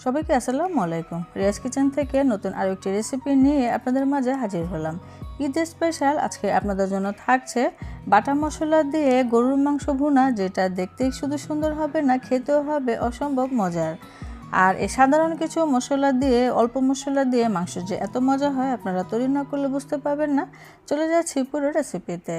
সবাইকে আসসালামু আলাইকুম। রিয়াজ কিচেন থেকে নতুন আরও একটি রেসিপি নিয়ে আপনাদের মাঝে হাজির হলাম। ঈদের স্পেশাল আজকে আপনাদের জন্য থাকছে বাটা মশলা দিয়ে গরুর মাংস ভুনা, যেটা দেখতেই শুধু সুন্দর হবে না, খেতেও হবে অসম্ভব মজার। আর এই সাধারণ কিছু মশলা দিয়ে, অল্প মশলা দিয়ে মাংস যে এত মজা হয় আপনারা তৈরি না করলে বুঝতে পারবেন না। চলে যাচ্ছি পুরো রেসিপিতে।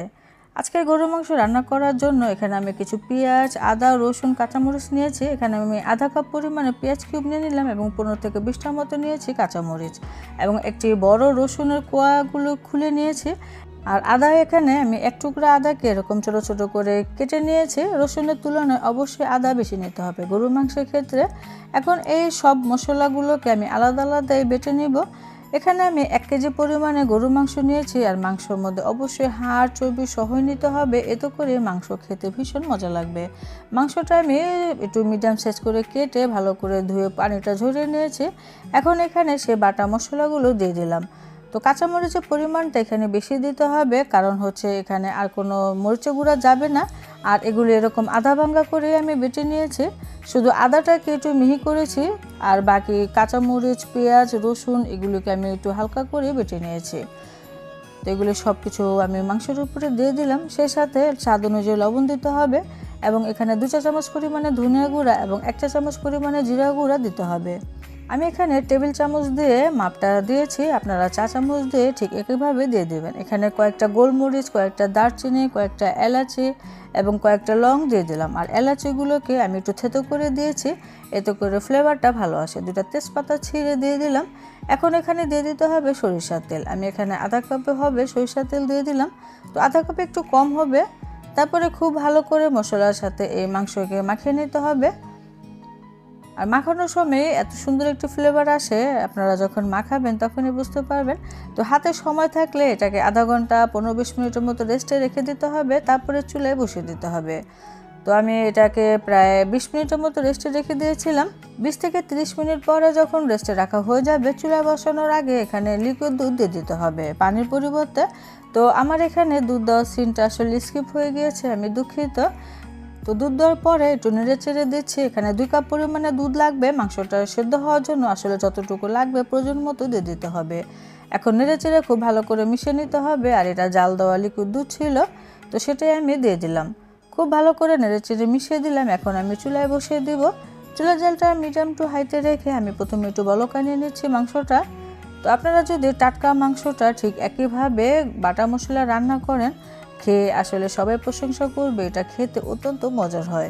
আজকে গরুর মাংস রান্না করার জন্য এখানে আমি কিছু পেঁয়াজ, আদা, রসুন, কাঁচামরিচ নিয়েছি। এখানে আমি আধা কাপ পরিমাণে পেঁয়াজ কিউব নিয়ে নিলাম এবং 15 থেকে 20টার মতো নিয়েছি কাঁচামরিচ এবং একটি বড় রসুনের কোয়াগুলো খুলে নিয়েছি। আর আদা, এখানে আমি এক টুকরা আদাকে এরকম ছোট ছোট করে কেটে নিয়েছি। রসুনের তুলনায় অবশ্যই আদা বেশি নিতে হবে গরুর মাংসের ক্ষেত্রে। এখন এই সব মশলাগুলোকে আমি আলাদা আলাদাই বেটে নিব। এখানে আমি 1 কেজি পরিমাণে গরুর মাংস নিয়েছি, আর মাংসের মধ্যে অবশ্যই হাড় চর্বি সহই নিতে হবে, এতে করে মাংস খেতে ভীষণ মজা লাগবে। মাংসটা আমি একটু মিডিয়াম সাইজ করে কেটে ভালো করে ধুয়ে পানিটা ঝরিয়ে নিয়েছি। এখন এখানে সে বাটা মশলাগুলো দিয়ে দিলাম। তো কাঁচামরিচের পরিমাণটা এখানে বেশি দিতে হবে, কারণ হচ্ছে এখানে আর কোনো মরিচের গুঁড়া যাবে না। আর এগুলো এরকম আধা ভাঙ্গা করে আমি বেটে নিয়েছি, শুধু আদাটাকে একটু মিহি করেছি, আর বাকি কাঁচামরিচ, পেঁয়াজ, রসুন এগুলোকে আমি একটু হালকা করে বেটে নিয়েছি। তো এগুলো সব কিছু আমি মাংসের উপরে দিয়ে দিলাম। সেই সাথে স্বাদ অনুযায়ী লবণ দিতে হবে এবং এখানে 2 চা চামচ পরিমাণে ধনিয়া গুঁড়া এবং 1 চা চামচ পরিমাণে জিরা গুঁড়া দিতে হবে। আমি এখানে টেবিল চামচ দিয়ে মাপটা দিয়েছি, আপনারা চা চামচ দিয়ে ঠিক একইভাবে দিয়ে দেবেন। এখানে কয়েকটা গোলমরিচ, কয়েকটা দারচিনি, কয়েকটা এলাচি এবং কয়েকটা লং দিয়ে দিলাম। আর এলাচিগুলোকে আমি একটু থেতো করে দিয়েছি, এতে করে ফ্লেভারটা ভালো আসে। 2টা তেজপাতা ছিঁড়ে দিয়ে দিলাম। এখন এখানে দিয়ে দিতে হবে সরিষার তেল। আমি এখানে আধা কাপে হবে সরিষার তেল দিয়ে দিলাম, তো আধা কাপে একটু কম হবে। তারপরে খুব ভালো করে মশলার সাথে এই মাংসকে মাখিয়ে নিতে হবে। আর মাখানোর সময় এত সুন্দর একটি ফ্লেভার আসে, আপনারা যখন মাখাবেন তখনই বুঝতে পারবেন। তো হাতে সময় থাকলে এটাকে আধা ঘন্টা 15-20 মিনিটের মতো রেস্টে রেখে দিতে হবে, তারপরে চুলায় বসিয়ে দিতে হবে। তো আমি এটাকে প্রায় 20 মিনিটের মতো রেস্টে রেখে দিয়েছিলাম। 20 থেকে 30 মিনিট পরে যখন রেস্টে রাখা হয়ে যাবে, চুলায় বসানোর আগে এখানে লিকুইড দুধ দিয়ে দিতে হবে পানির পরিবর্তে। তো আমার এখানে দুধ দেওয়ার সিনটা আসলে স্কিপ হয়ে গিয়েছে, আমি দুঃখিত। তো দুধ দেওয়ার পরে একটু নেড়ে চেড়ে দিচ্ছি। এখানে 2 কাপ পরিমাণে দুধ লাগবে মাংসটা সেদ্ধ হওয়ার জন্য, আসলে যতটুকু লাগবে প্রয়োজন মতো দিয়ে দিতে হবে। এখন নেড়ে চেড়ে খুব ভালো করে মিশিয়ে নিতে হবে। আর এটা জাল দেওয়া লিকুইড দুধ ছিল, তো সেটাই আমি দিয়ে দিলাম। খুব ভালো করে নেড়ে চেড়ে মিশিয়ে দিলাম। এখন আমি চুলায় বসিয়ে দিব। চুলার জালটা মিডিয়াম টু হাইতে রেখে আমি প্রথমে একটু বলক আনিয়ে নিচ্ছি মাংসটা। তো আপনারা যদি টাটকা মাংসটা ঠিক একইভাবে বাটা মশলা রান্না করেন, খেয়ে আসলে সবাই প্রশংসা করবে, এটা খেতে অত্যন্ত মজার হয়।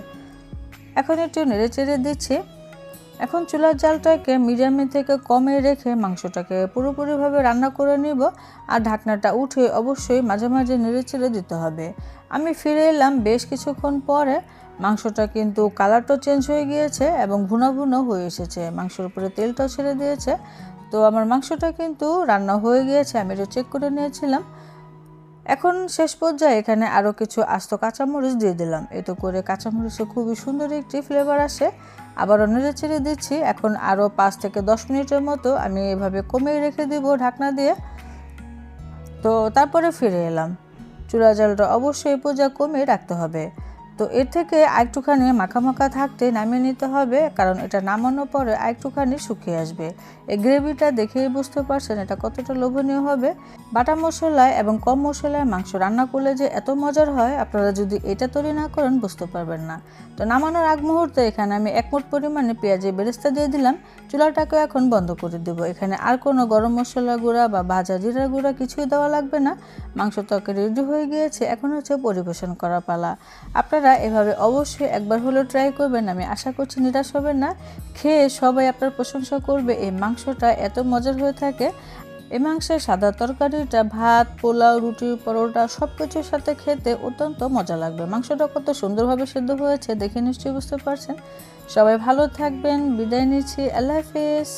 এখন একটু নেড়ে চেড়ে দিচ্ছি। এখন চুলার জালটাকে মিডিয়ামে থেকে কমে রেখে মাংসটাকে পুরোপুরিভাবে রান্না করে নিব। আর ঢাকনাটা উঠে অবশ্যই মাঝে মাঝে নেড়ে চেড়ে দিতে হবে। আমি ফিরে এলাম বেশ কিছুক্ষণ পরে। মাংসটা কিন্তু কালারটাও চেঞ্জ হয়ে গিয়েছে এবং ভুনা ভুনা হয়ে এসেছে, মাংসের উপরে তেলটাও ছেড়ে দিয়েছে। তো আমার মাংসটা কিন্তু রান্না হয়ে গিয়েছে, আমি এটা চেক করে নিয়েছিলাম। এখন শেষ পর্যায়ে এখানে আরও কিছু আস্ত কাঁচামরিচ দিয়ে দিলাম, এতে করে কাঁচামরিচে খুবই সুন্দর একটি ফ্লেভার আসে। আবারও নেড়ে চেড়ে দিচ্ছি। এখন আরও 5 থেকে 10 মিনিটের মতো আমি এভাবে কমিয়ে রেখে দিব ঢাকনা দিয়ে। তো তারপরে ফিরে এলাম। চুলা জালটা অবশ্যই এই পর্যায়ে কমিয়ে রাখতে হবে। তো এর থেকে আরেকটুখানি মাখা মাখা থাকতে নামিয়ে নিতে হবে, কারণ এটা নামানোর পরে আরেকটুখানি শুকিয়ে আসবে। এই গ্রেভিটা দেখেই বুঝতে পারছেন এটা কতটা লোভনীয় হবে। বাটা মশলায় এবং কম মশলায় মাংস রান্না করলে যে এত মজার হয়, আপনারা যদি এটা তৈরি না করেন বুঝতে পারবেন না। তো নামানোর আগ মুহূর্তে এখানে আমি 1 মুঠ পরিমাণে পেঁয়াজের বেরেস্তা দিয়ে দিলাম। চুলাটাকেও এখন বন্ধ করে দেবো। এখানে আর কোনো গরম মশলা গুঁড়া বা ভাজা জিরা গুঁড়া কিছুই দেওয়া লাগবে না। মাংস তরকারি রেডি হয়ে গিয়েছে, এখন হচ্ছে পরিবেশন করা পালা। আপনারা এভাবে অবশ্যই একবার হলেও ট্রাই করবেন, আমি আশা করছি নিরাশ হবেন না। খেয়ে সবাই আপনার প্রশংসা করবে। এই মাংসটা এত মজার হয়ে থাকে। এই মাংসের সাদা তরকারিটা ভাত, পোলাও, রুটি, পরোটা সব কিছুর সাথে খেতে অত্যন্ত মজা লাগবে। মাংসটা কত সুন্দরভাবে সেদ্ধ হয়েছে দেখে নিশ্চয়ই বুঝতে পারছেন। সবাই ভালো থাকবেন, বিদায় নিচ্ছি, আল্লাহ হাফেজ।